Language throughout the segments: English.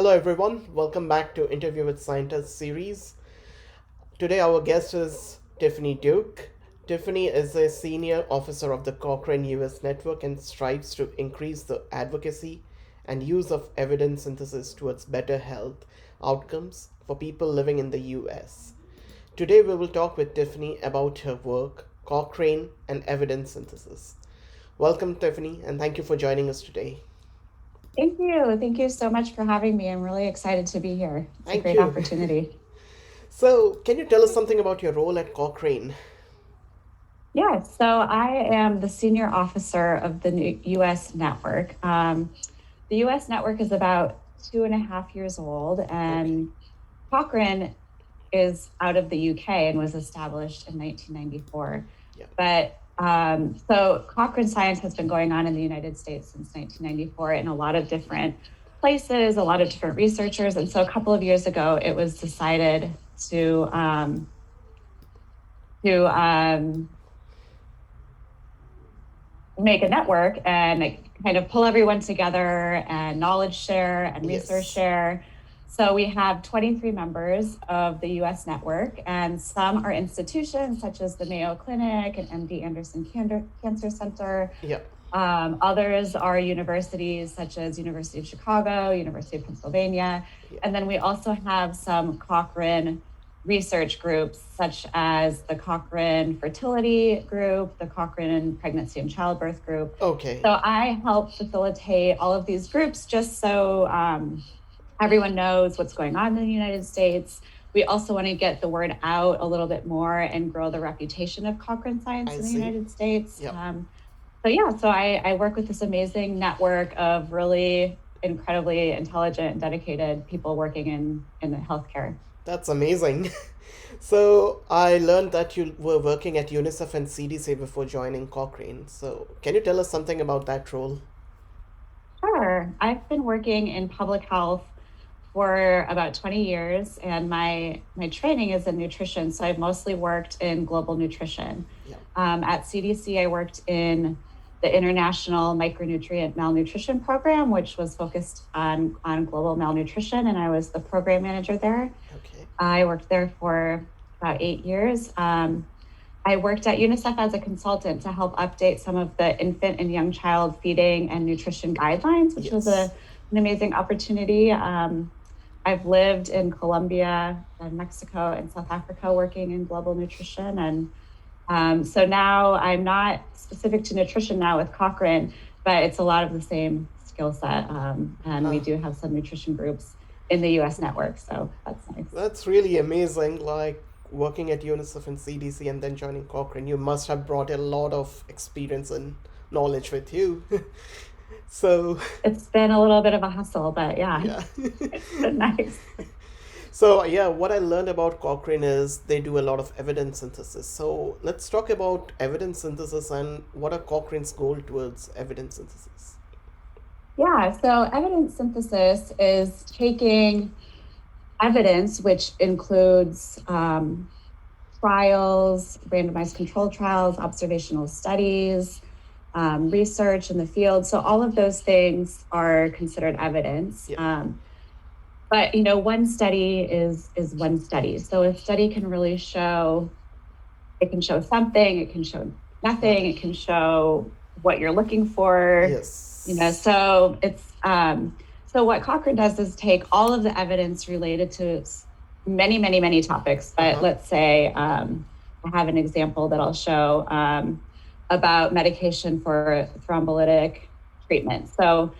Hello, everyone. Welcome back to Interview with Scientists series. Today, our guest is Tiffany Duque. Tiffany is a senior officer of the Cochrane US network and strives to increase the advocacy and use of evidence synthesis towards better health outcomes for people living in the US. Today, we will talk with Tiffany about her work, Cochrane, and evidence synthesis. Welcome, Tiffany, and thank you for joining us today. Thank you. Thank you so much for having me. I'm really excited to be here. It's Thank a great you. opportunity. So, can you tell us something about your role at Cochrane? Yeah, so I am the senior officer of the US network. The US network is about 2.5 years old, and Cochrane is out of the UK and was established in 1994. Yeah. But so Cochrane science has been going on in the United States since 1994 in a lot of different places, a lot of different researchers. And so a couple of years ago, it was decided to make a network and kind of pull everyone together and knowledge share and research share. So we have 23 members of the US network, and some are institutions such as the Mayo Clinic and MD Anderson Cancer Center. Yeah. Others are universities such as University of Chicago, University of Pennsylvania. Yeah. And then we also have some Cochrane research groups such as the Cochrane Fertility Group, the Cochrane Pregnancy and Childbirth Group. Okay. So I help facilitate all of these groups just so everyone knows what's going on in the United States. We also want to get the word out a little bit more and grow the reputation of Cochrane science in the United States. Yep. So I work with this amazing network of really incredibly intelligent and dedicated people working in healthcare. That's amazing. So I learned that you were working at UNICEF and CDC before joining Cochrane. So can you tell us something about that role? Sure. I've been working in public health for about 20 years, and my training is in nutrition. So I've mostly worked in global nutrition. Yeah. At CDC, I worked in the International Micronutrient Malnutrition Program, which was focused on global malnutrition, and I was the program manager there. Okay. I worked there for about 8 years. I worked at UNICEF as a consultant to help update some of the infant and young child feeding and nutrition guidelines, which was an amazing opportunity. I've lived in Colombia and Mexico and South Africa working in global nutrition. And so now I'm not specific to nutrition now with Cochrane, but it's a lot of the same skill set. And we do have some nutrition groups in the US network, so that's nice. That's really amazing. Like working at UNICEF and CDC and then joining Cochrane, you must have brought a lot of experience and knowledge with you. So it's been a little bit of a hustle, but yeah. It's been nice. So yeah, what I learned about Cochrane is they do a lot of evidence synthesis. So let's talk about evidence synthesis and what are Cochrane's goals towards evidence synthesis? Yeah, so evidence synthesis is taking evidence, which includes trials, randomized control trials, observational studies, research in the field. So all of those things are considered evidence. Yeah. But one study is one study. So a study can really show, it can show something, it can show nothing, it can show what you're looking for. Yes. So it's so what Cochrane does is take all of the evidence related to many topics. But let's say I have an example that I'll show about medication for thrombolytic treatment. So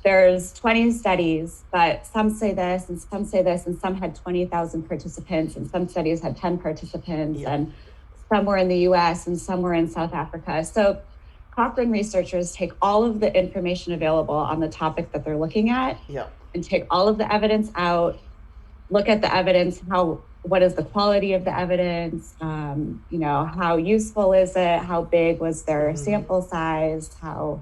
there's 20 studies, but some say this and some say this, and some had 20,000 participants, and some studies had 10 participants, and some were in the US and some were in South Africa. So Cochrane researchers take all of the information available on the topic that they're looking at and take all of the evidence out, look at the evidence, what is the quality of the evidence, how useful is it, how big was their sample size, how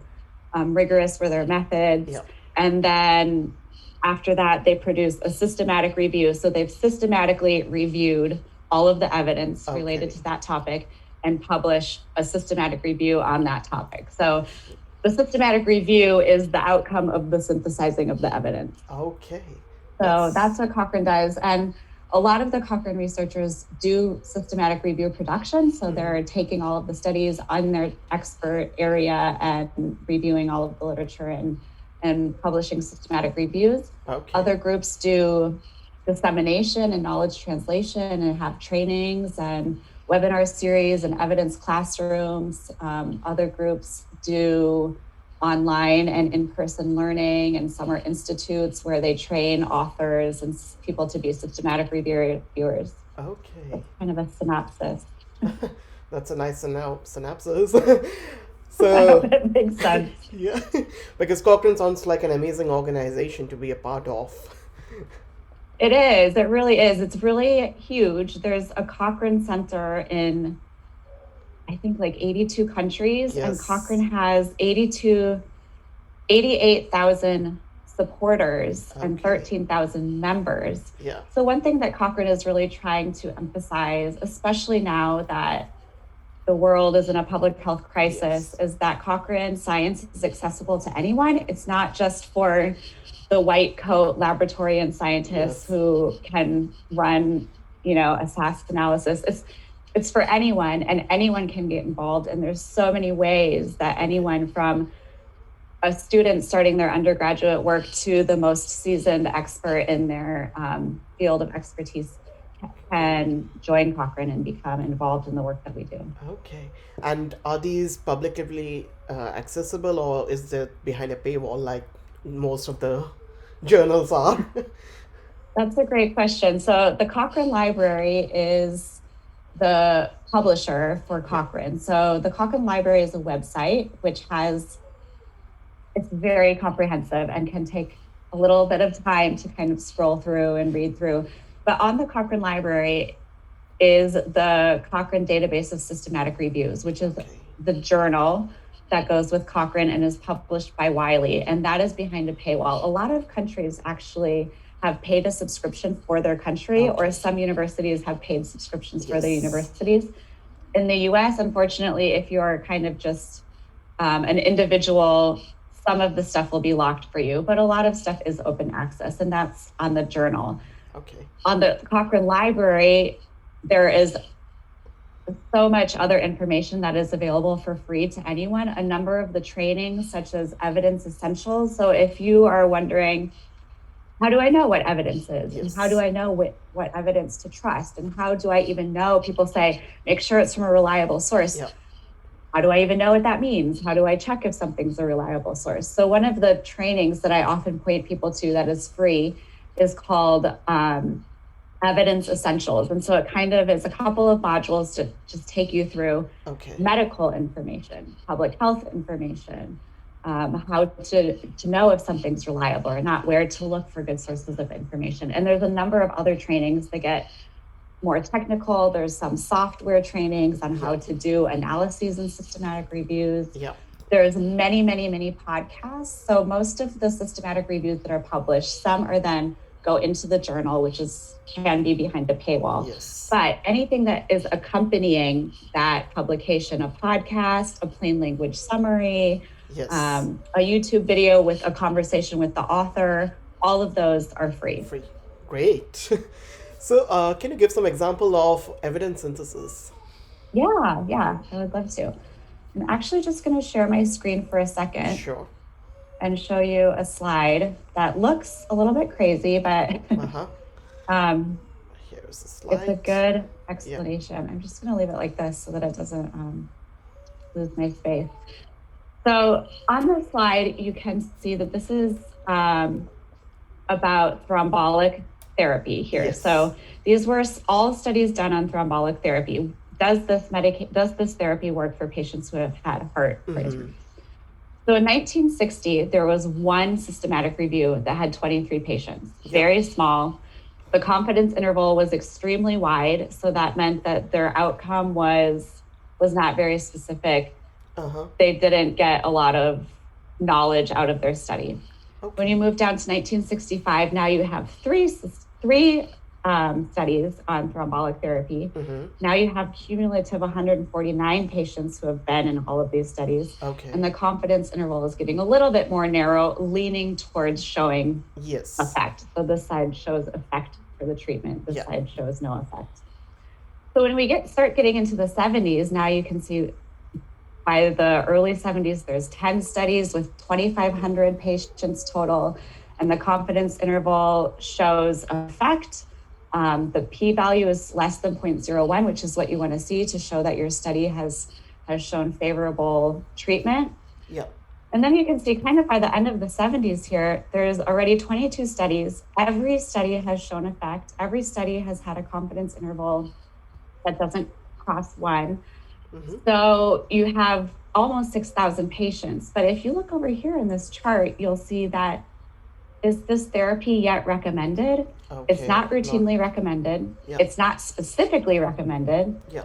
rigorous were their methods. And then after that, they produce a systematic review. So they've systematically reviewed all of the evidence related to that topic and publish a systematic review on that topic. So the systematic review is the outcome of the synthesizing of the evidence. Okay. So Yes. that's what Cochrane does. And a lot of the Cochrane researchers do systematic review production. So they're taking all of the studies on their expert area and reviewing all of the literature and publishing systematic reviews. Okay. Other groups do dissemination and knowledge translation and have trainings and webinar series and evidence classrooms. Other groups do online and in-person learning, and some are institutes where they train authors and people to be systematic reviewers. Okay. That's kind of a synopsis. That's a nice synopsis. I hope So, it makes sense. yeah, because Cochrane sounds like an amazing organization to be a part of. It is. It really is. It's really huge. There's a Cochrane Center in, I think, like 82 countries, and Yes. Cochrane has 88,000 supporters and Okay. 13,000 members. Yeah. So one thing that Cochrane is really trying to emphasize, especially now that the world is in a public health crisis, is that Cochrane science is accessible to anyone. It's not just for the white coat laboratory and scientists who can run, a SAS analysis. It's for anyone, and anyone can get involved. And there's so many ways that anyone, from a student starting their undergraduate work to the most seasoned expert in their field of expertise, can join Cochrane and become involved in the work that we do. Okay. And are these publicly accessible, or is it behind a paywall like most of the journals are? That's a great question. So the Cochrane Library is the publisher for Cochrane. So the Cochrane Library is a website which it's very comprehensive and can take a little bit of time to kind of scroll through and read through. But on the Cochrane Library is the Cochrane Database of Systematic Reviews, which is the journal that goes with Cochrane and is published by Wiley. And that is behind a paywall. A lot of countries actually have paid a subscription for their country, or some universities have paid subscriptions for their universities. In the US, unfortunately, if you're kind of just an individual, some of the stuff will be locked for you, but a lot of stuff is open access, and that's on the journal. Okay. On the Cochrane Library, there is so much other information that is available for free to anyone. A number of the trainings, such as Evidence Essentials. So if you are wondering, how do I know what evidence is? And how do I know what evidence to trust? And how do I even know? People say, make sure it's from a reliable source. Yep. How do I even know what that means? How do I check if something's a reliable source? So one of the trainings that I often point people to that is free is called Evidence Essentials. And so it kind of is a couple of modules to just take you through medical information, public health information, how to know if something's reliable or not, where to look for good sources of information. And there's a number of other trainings that get more technical. There's some software trainings on how to do analyses and systematic reviews. Yeah. There's many, many, many podcasts. So most of the systematic reviews that are published, some are then go into the journal, which can be behind a paywall. Yes. But anything that is accompanying that publication, a podcast, a plain language summary, a YouTube video with a conversation with the author, all of those are free. Free. Great. So can you give some example of evidence synthesis? Yeah, I would love to. I'm actually just going to share my screen for a second. Sure. And show you a slide that looks a little bit crazy, but here's the slide. It's a good explanation. Yeah. I'm just going to leave it like this so that it doesn't lose my space. So on the slide, you can see that this is about thrombolic therapy here. Yes. So these were all studies done on thrombolic therapy. Does this therapy work for patients who have had heart surgery? So in 1960, there was one systematic review that had 23 patients, very small. The confidence interval was extremely wide, so that meant that their outcome was not very specific. They didn't get a lot of knowledge out of their study. When you move down to 1965, now you have three studies on thrombolic therapy. Mm-hmm. Now you have cumulative 149 patients who have been in all of these studies. Okay. And the confidence interval is getting a little bit more narrow, leaning towards showing Yes. effect. So this side shows effect for the treatment. This Yeah. side shows no effect. So when we start getting into the 70s, now you can see by the early 70s, there's 10 studies with 2,500 patients total, and the confidence interval shows effect. The p-value is less than 0.01, which is what you want to see to show that your study has shown favorable treatment. Yeah. And then you can see kind of by the end of the 70s here, there's already 22 studies. Every study has shown effect. Every study has had a confidence interval that doesn't cross 1. Mm-hmm. So you have almost 6,000 patients. But if you look over here in this chart, you'll see that is this therapy yet recommended? Okay. It's not routinely recommended. Yeah. It's not specifically recommended. Yeah.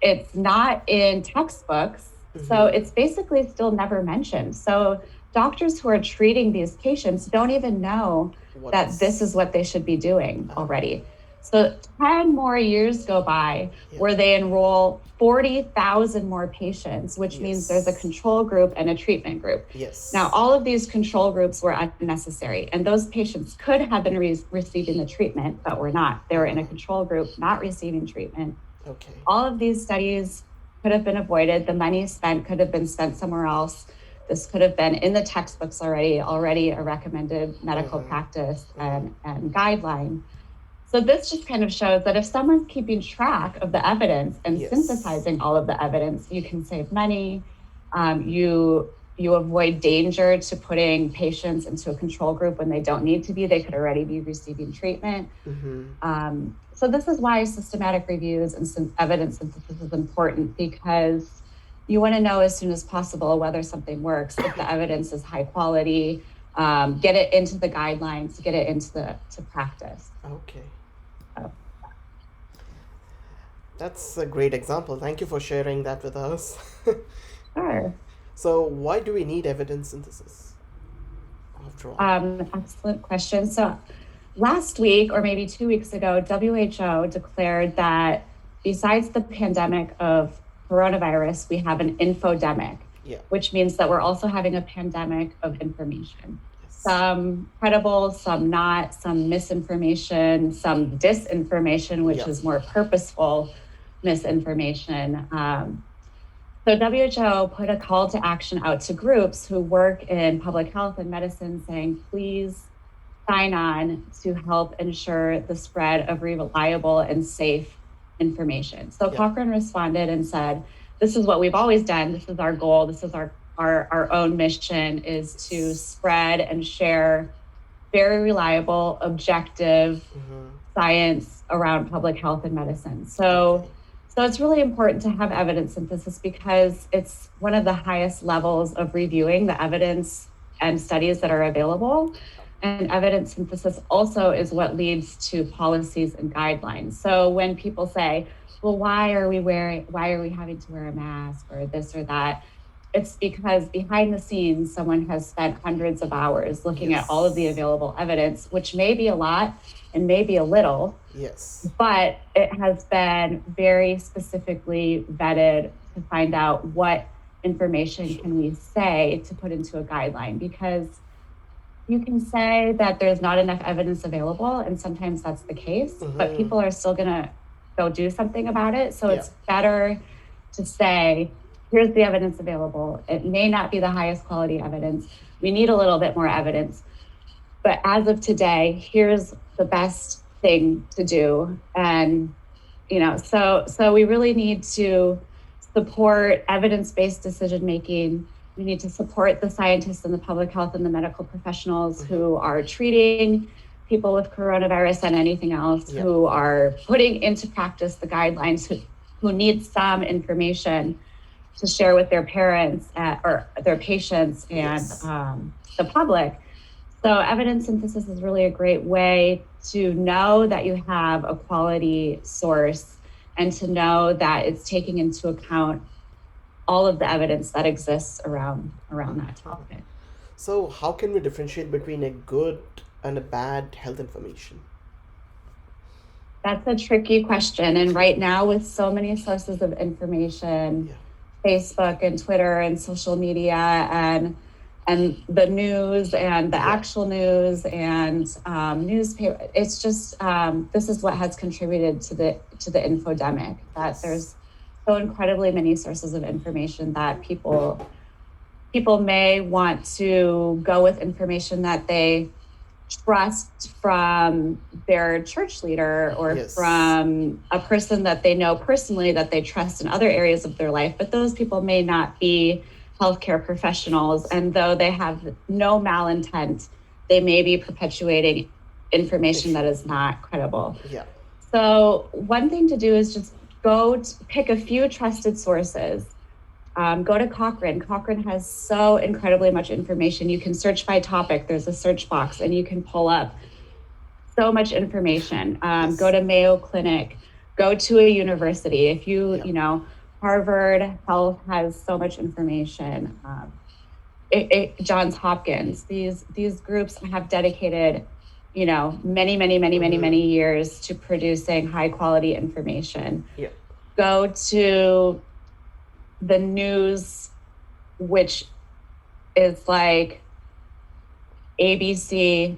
It's not in textbooks. Mm-hmm. So it's basically still never mentioned. So doctors who are treating these patients don't even know that this is what they should be doing already. So 10 more years go by where they enroll 40,000 more patients, which means there's a control group and a treatment group. Yes. Now, all of these control groups were unnecessary, and those patients could have been receiving the treatment, but were not. They were in a control group, not receiving treatment. Okay. All of these studies could have been avoided. The money spent could have been spent somewhere else. This could have been in the textbooks already a recommended medical practice and guideline. So this just kind of shows that if someone's keeping track of the evidence and synthesizing all of the evidence, you can save money. You avoid danger to putting patients into a control group when they don't need to be. They could already be receiving treatment. Mm-hmm. So this is why systematic reviews and evidence synthesis is important, because you want to know as soon as possible whether something works, if the evidence is high quality, get it into the guidelines, get it into practice. Okay. That's a great example. Thank you for sharing that with us. Sure. So why do we need evidence synthesis after all? Excellent question. So last week, or maybe 2 weeks ago, WHO declared that besides the pandemic of coronavirus, we have an infodemic, which means that we're also having a pandemic of information. Some credible, some not, some misinformation, some disinformation, which is more purposeful misinformation. So WHO put a call to action out to groups who work in public health and medicine, saying, please sign on to help ensure the spread of reliable and safe information. So Cochrane responded and said, this is what we've always done. This is our goal. This is our own mission, is to spread and share very reliable, objective science around public health and medicine. So it's really important to have evidence synthesis because it's one of the highest levels of reviewing the evidence and studies that are available. And evidence synthesis also is what leads to policies and guidelines. So when people say, well, why are we having to wear a mask or this or that? It's because behind the scenes, someone has spent hundreds of hours looking at all of the available evidence, which may be a lot and may be a little, but it has been very specifically vetted to find out what information can we say to put into a guideline, because you can say that there's not enough evidence available, and sometimes that's the case, but people are still going to go do something about it. So it's better to say, here's the evidence available. It may not be the highest quality evidence. We need a little bit more evidence. But as of today, here's the best thing to do. And, so we really need to support evidence-based decision-making. We need to support the scientists and the public health and the medical professionals who are treating people with coronavirus and anything else, who are putting into practice the guidelines, who need some information to share with their parents or their patients and the public. So evidence synthesis is really a great way to know that you have a quality source and to know that it's taking into account all of the evidence that exists around that topic. So how can we differentiate between a good and a bad health information? That's a tricky question. And right now, with so many sources of information, Yeah. Facebook and Twitter and social media and the news and the Yeah. actual news and newspaper, it's just this is what has contributed to the infodemic, that Yes. there's so incredibly many sources of information that people may want to go with information that they trust from their church leader or Yes. from a person that they know personally that they trust in other areas of their life. But those people may not be healthcare professionals. And though they have no malintent, they may be perpetuating information that is not credible. Yeah. So one thing to do is just pick a few trusted sources. Go to Cochrane. Cochrane has so incredibly much information. You can search by topic. There's a search box and you can pull up so much information. Yes. Go to Mayo Clinic, go to a university. If you, Yeah. Harvard Health has so much information. Johns Hopkins, these groups have dedicated, many years to producing high quality information. Yeah. Go to the news, which is like ABC,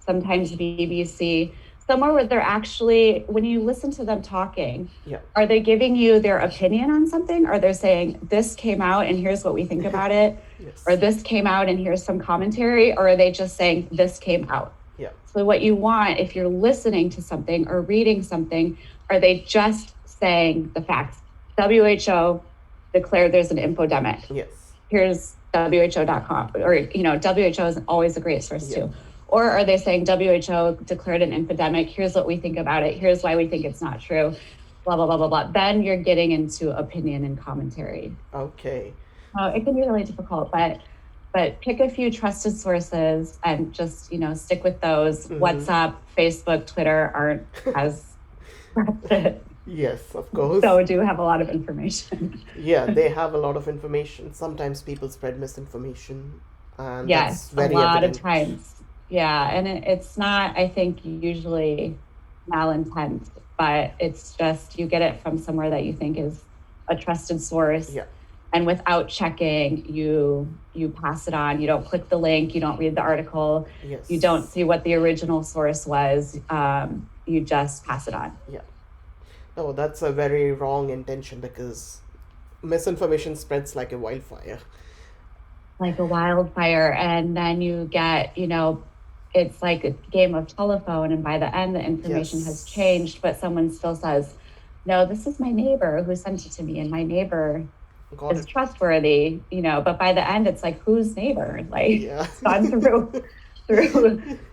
sometimes BBC, somewhere where they're actually, when you listen to them talking, Yeah. are they giving you their opinion on something? Or they're saying, this came out and here's what we think about it? Yes. Or this came out and here's some commentary? Or are they just saying, this came out? Yeah. So what you want, if you're listening to something or reading something, are they just saying the facts? WHO declared there's an infodemic. Yes. Here's WHO.com, or WHO is always a great source Yeah. too. Or are they saying WHO declared an infodemic? Here's what we think about it. Here's why we think it's not true. Blah blah blah blah blah. Then you're getting into opinion and commentary. Okay. It can be really difficult, but pick a few trusted sources and just stick with those. Mhm. WhatsApp, Facebook, Twitter aren't as trusted. Yes, of course. So do have a lot of information. Yeah, they have a lot of information. Sometimes people spread misinformation, and Yes, that's very a lot evident. of times. Yeah, and it's not, I think, usually malintent, but it's just you get it from somewhere that you think is a trusted source. Yeah. And without checking, you pass it on. You don't click the link. You don't read the article. Yes. You don't see what the original source was. You just pass it on. Yeah. No, that's a very wrong intention because misinformation spreads like a wildfire. Like a wildfire. And then you get, it's like a game of telephone. And by the end, the information has Yes. changed, but someone still says, no, this is my neighbor who sent it to me. And my neighbor Got is it. trustworthy, but by the end, it's like, whose neighbor? Like, Yeah. it's gone through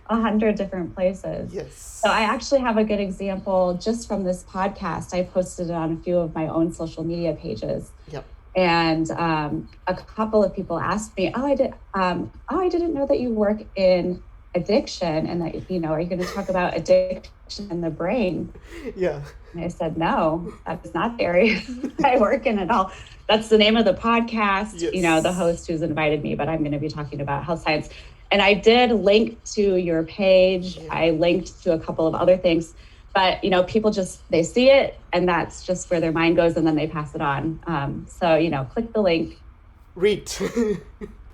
100 different places. Yes. So I actually have a good example just from this podcast. I posted it on a few of my own social media pages. Yep. And a couple of people asked me, I didn't know that you work in addiction and that, are you going to talk about addiction in the brain? Yeah. And I said, no, that's not the area I work in at all. That's the name of the podcast, Yes. the host who's invited me, but I'm going to be talking about health science. And I did link to your page. Yeah. I linked to a couple of other things, but people they see it and that's just where their mind goes and then they pass it on. So, click the link. Read.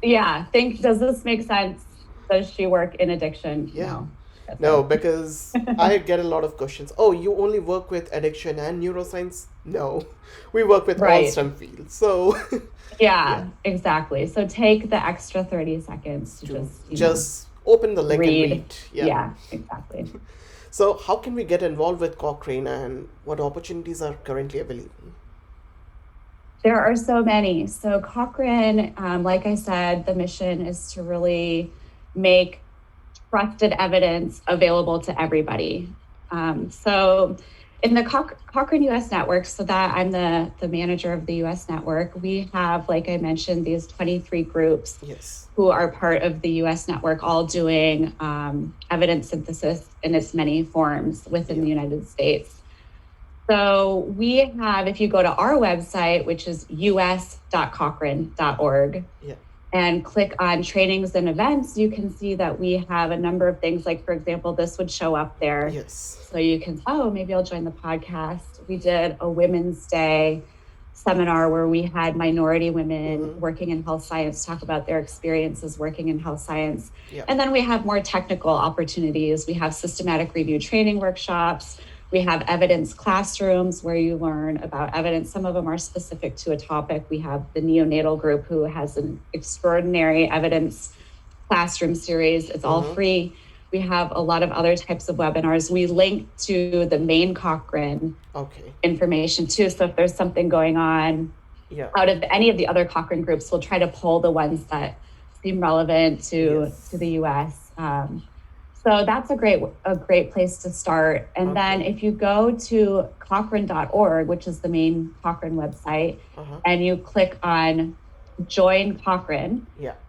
Yeah. Does this make sense? Does she work in addiction? Yeah. That's No, it. because I get a lot of questions. Oh, you only work with addiction and neuroscience? No, we work with all Right. STEM fields. So Yeah, exactly. So take the extra 30 seconds to to just, just open the link read. and read. Yeah, exactly. So how can we get involved with Cochrane and what opportunities are currently available? There are so many. So Cochrane, like I said, the mission is to really make trusted evidence available to everybody. So in the Cochrane US network, so that I'm the manager of the US network, we have, like I mentioned, these 23 groups Yes. who are part of the US network, all doing evidence synthesis in its many forms within the United States. So we have, if you go to our website, which is us.cochrane.org, Yeah. and click on trainings and events, you can see that we have a number of things. Like, for example, this would show up there. Yes. So you can, oh, maybe I'll join the podcast. We did a Women's Day seminar where we had minority women working in health science talk about their experiences working in health science. Yep. And then we have more technical opportunities. We have systematic review training workshops. We have evidence classrooms where you learn about evidence. Some of them are specific to a topic. We have the neonatal group who has an extraordinary evidence classroom series. It's all free. We have a lot of other types of webinars. We link to the main Cochrane information too. So if there's something going on out of any of the other Cochrane groups, we'll try to pull the ones that seem relevant to the US. So that's a great place to start. And then if you go to Cochrane.org, which is the main Cochrane website, and you click on Join Cochrane,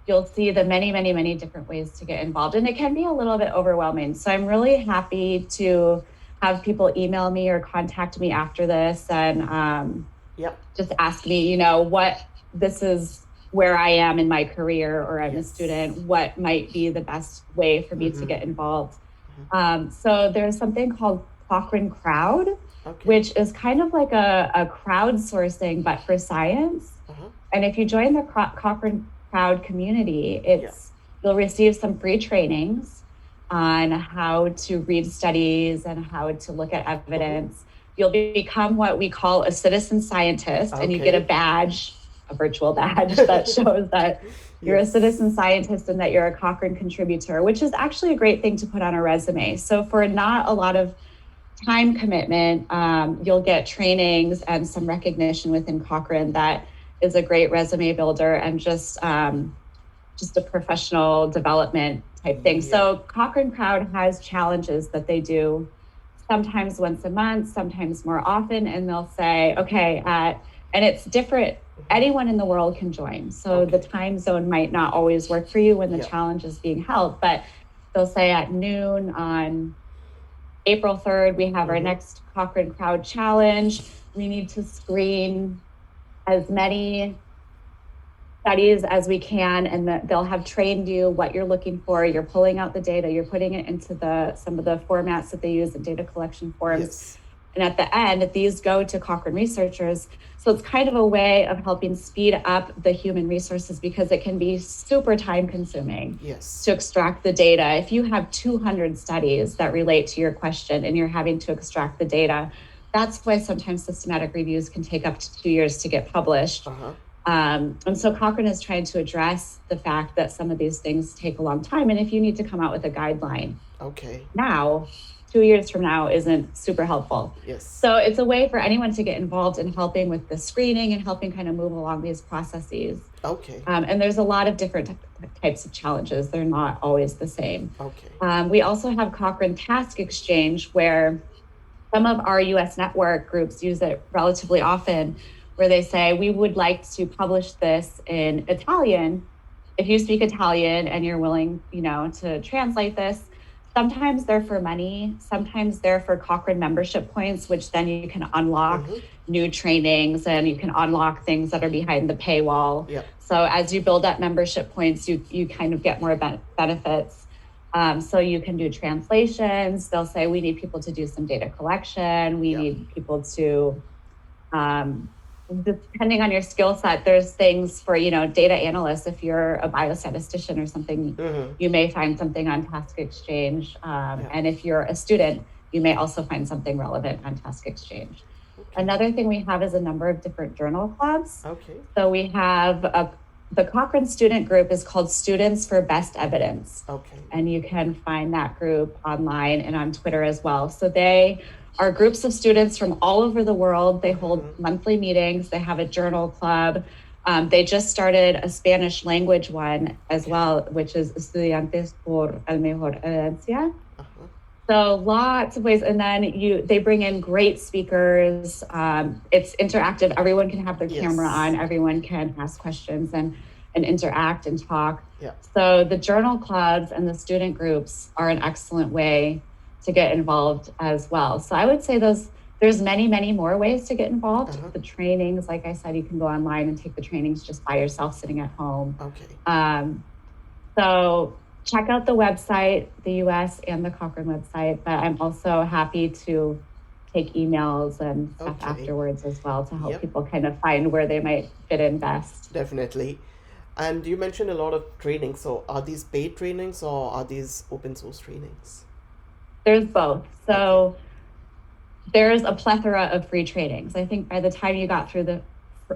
you'll see the many, many, many different ways to get involved. And it can be a little bit overwhelming. So I'm really happy to have people email me or contact me after this and just ask me, what this is where I am in my career, or I'm a student, what might be the best way for me to get involved. So there's something called Cochrane Crowd, which is kind of like a crowdsourcing, but for science. And if you join the Cochrane Crowd community, you'll receive some free trainings on how to read studies and how to look at evidence. You'll become what we call a citizen scientist, and you get a badge, a virtual badge that shows that you're a citizen scientist and that you're a Cochrane contributor, which is actually a great thing to put on a resume. So for not a lot of time commitment, you'll get trainings and some recognition within Cochrane that is a great resume builder and just a professional development type thing. So Cochrane Crowd has challenges that they do sometimes once a month, sometimes more often, and they'll say, and it's different. Anyone in the world can join. So the time zone might not always work for you when the challenge is being held, but they'll say at noon on April 3rd, we have our next Cochrane Crowd Challenge. We need to screen as many studies as we can, and they'll have trained you what you're looking for. You're pulling out the data, you're putting it into some of the formats that they use in data collection forms. And at the end, these go to Cochrane researchers. So it's kind of a way of helping speed up the human resources, because it can be super time consuming to extract the data. If you have 200 studies that relate to your question and you're having to extract the data, that's why sometimes systematic reviews can take up to 2 years to get published. And so Cochrane is trying to address the fact that some of these things take a long time. And if you need to come out with a guideline now, 2 years from now isn't super helpful. So it's a way for anyone to get involved in helping with the screening and helping kind of move along these processes. And there's a lot of different types of challenges. They're not always the same. We also have Cochrane Task Exchange, where some of our US network groups use it relatively often, where they say, we would like to publish this in Italian. If you speak Italian and you're willing, to translate this. Sometimes they're for money, sometimes they're for Cochrane membership points, which then you can unlock new trainings and you can unlock things that are behind the paywall. So as you build up membership points, you kind of get more benefits. So you can do translations. They'll say, we need people to do some data collection. We need people to, depending on your skill set, there's things for, data analysts. If you're a biostatistician or something, you may find something on Task Exchange. And if you're a student, you may also find something relevant on Task Exchange. Another thing we have is a number of different journal clubs. So we have the Cochrane student group is called Students for Best Evidence. And you can find that group online and on Twitter as well. So they are groups of students from all over the world. They hold monthly meetings. They have a journal club. They just started a Spanish language one as well, which is Estudiantes por el Mejor Herencia. So lots of ways. And then they bring in great speakers. It's interactive. Everyone can have their camera on. Everyone can ask questions and interact and talk. So the journal clubs and the student groups are an excellent way to get involved as well. So I would say those There's many, many more ways to get involved. Uh-huh. The trainings, like I said, you can go online and take the trainings just by yourself sitting at home. Okay. So check out the website, the US and the Cochrane website, but I'm also happy to take emails and stuff Okay. afterwards as well to help Yep. people kind of find where they might fit in best. Definitely. And you mentioned a lot of trainings. So are these paid trainings or are these open source trainings? There's both. Okay. So there's a plethora of free trainings. I think by the time you got through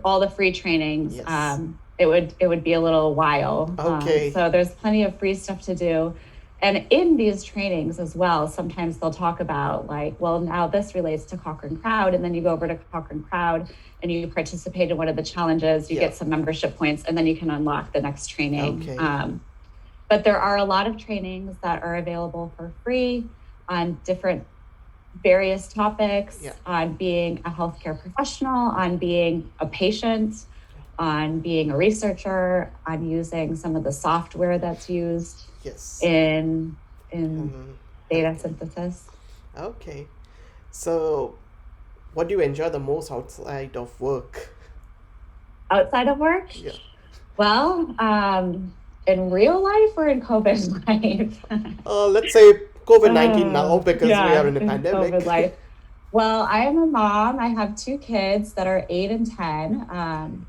all the free trainings, Yes. it would be a little while. Okay. So there's plenty of free stuff to do. And in these trainings as well, sometimes they'll talk about like, well, now this relates to Cochrane Crowd, and then you go over to Cochrane Crowd and you participate in one of the challenges, you Yeah. get some membership points, and then you can unlock the next training. Okay. But there are a lot of trainings that are available for free on different various topics, Yeah. on being a healthcare professional, on being a patient, on being a researcher, on using some of the software that's used Yes. in data Okay. synthesis. Okay. So what do you enjoy the most outside of work? Outside of work? Yeah. Well, in real life or in COVID life? Let's say COVID-19 now because we Yeah, are in a in pandemic. COVID life. Well, I am a mom. I have 2 kids that are 8 and 10.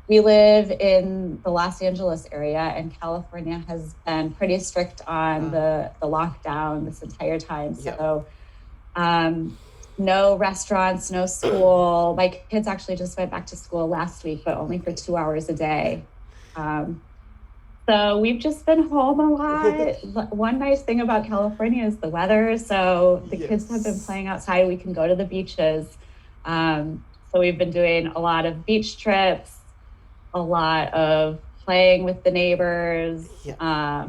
We live in the Los Angeles area, and California has been pretty strict on the lockdown this entire time. Yeah. So no restaurants, no school. My kids actually just went back to school last week, but only for 2 hours a day. So we've just been home a lot. One nice thing about California is the weather. So the kids have been Yes. playing outside. We can go to the beaches. So we've been doing a lot of beach trips, a lot of playing with the neighbors, Yeah.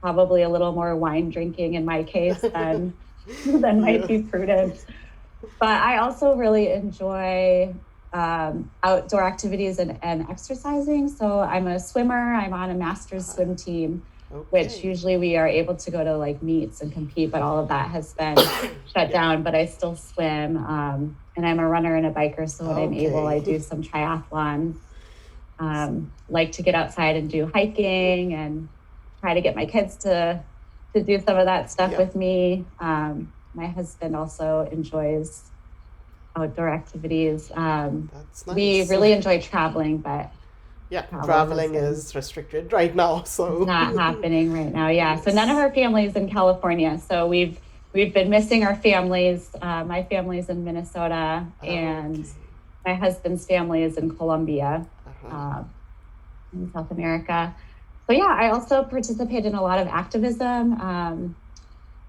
probably a little more wine drinking in my case than might be prudent. But I also really enjoy outdoor activities and exercising. So I'm a swimmer. I'm on a master's swim team, which Okay. usually we are able to go to like meets and compete, but all of that has been shut down. But I still swim. And I'm a runner and a biker. So when I'm able, I do some triathlons. Like to get outside and do hiking and try to get my kids to do some of that stuff Yeah. with me. My husband also enjoys outdoor activities. That's nice. We really enjoy traveling, but Yeah, travel traveling has been is restricted right now, so not happening right now. Yeah. So none of our families in California. So we've been missing our families. My family's in Minnesota, and my husband's family is in Colombia, in South America. So yeah, I also participate in a lot of activism.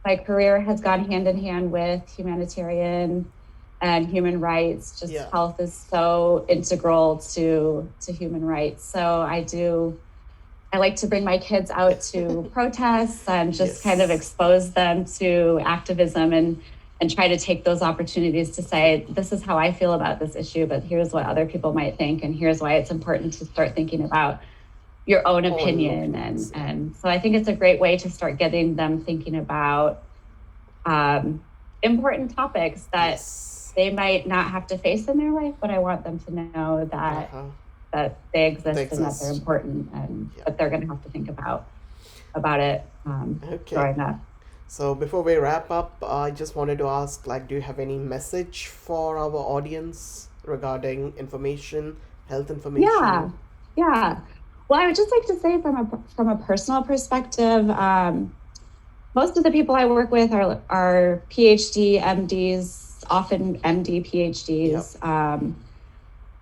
My career has gone hand in hand with humanitarian and human rights. Just health is so integral to human rights. So I like to bring my kids out to protests and just kind of expose them to activism and try to take those opportunities to say, this is how I feel about this issue, but here's what other people might think, and here's why it's important to start thinking about your own opinion. And so I think it's a great way to start getting them thinking about important topics that they might not have to face in their life, but I want them to know that that they exist and that they're important, and that they're going to have to think about it growing up. So before we wrap up, I just wanted to ask, like, do you have any message for our audience regarding information, health information? Yeah. Well, I would just like to say from a personal perspective, most of the people I work with are PhD, MDs, often MD, PhDs.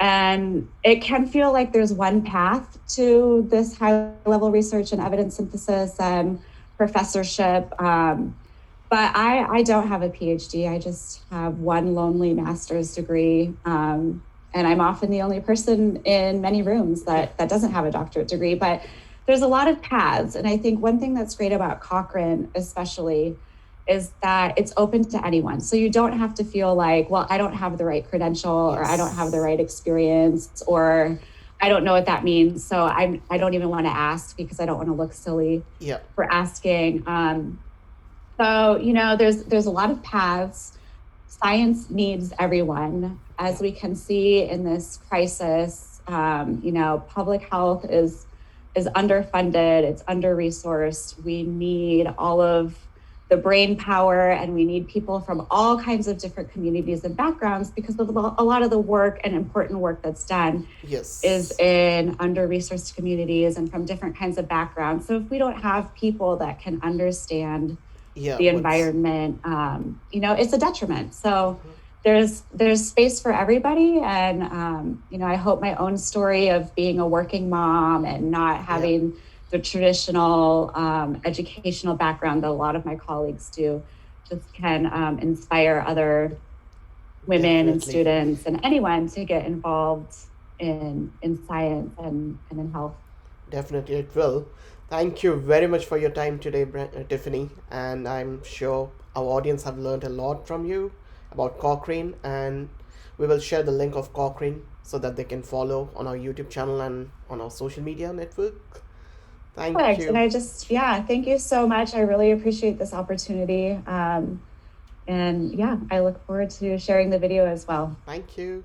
And it can feel like there's one path to this high-level research and evidence synthesis and professorship. But I don't have a PhD. I just have one lonely master's degree. And I'm often the only person in many rooms that doesn't have a doctorate degree. But there's a lot of paths. And I think one thing that's great about Cochrane especially is that it's open to anyone. So you don't have to feel like, well, I don't have the right credential, or I don't have the right experience, or I don't know what that means. So I don't even want to ask because I don't want to look silly for asking. So, there's a lot of paths science needs everyone. As Yeah. we can see in this crisis, public health is underfunded, it's under-resourced. We need all of the brain power, and we need people from all kinds of different communities and backgrounds, because of a lot of the work and important work that's done is Yes. in under-resourced communities and from different kinds of backgrounds. So if we don't have people that can understand Yeah. the What's environment, it's a detriment. So there's space for everybody, and I hope my own story of being a working mom and not yeah, having the traditional educational background that a lot of my colleagues do just can inspire other women and definitely. students and anyone to get involved in science and in health. Definitely it will. Thank you very much for your time today, Tiffany, and I'm sure our audience have learned a lot from you about Cochrane, and we will share the link of Cochrane so that they can follow on our YouTube channel and on our social media network. Thank Perfect. And you. thank you so much. I really appreciate this opportunity. And yeah, I look forward to sharing the video as well. Thank you.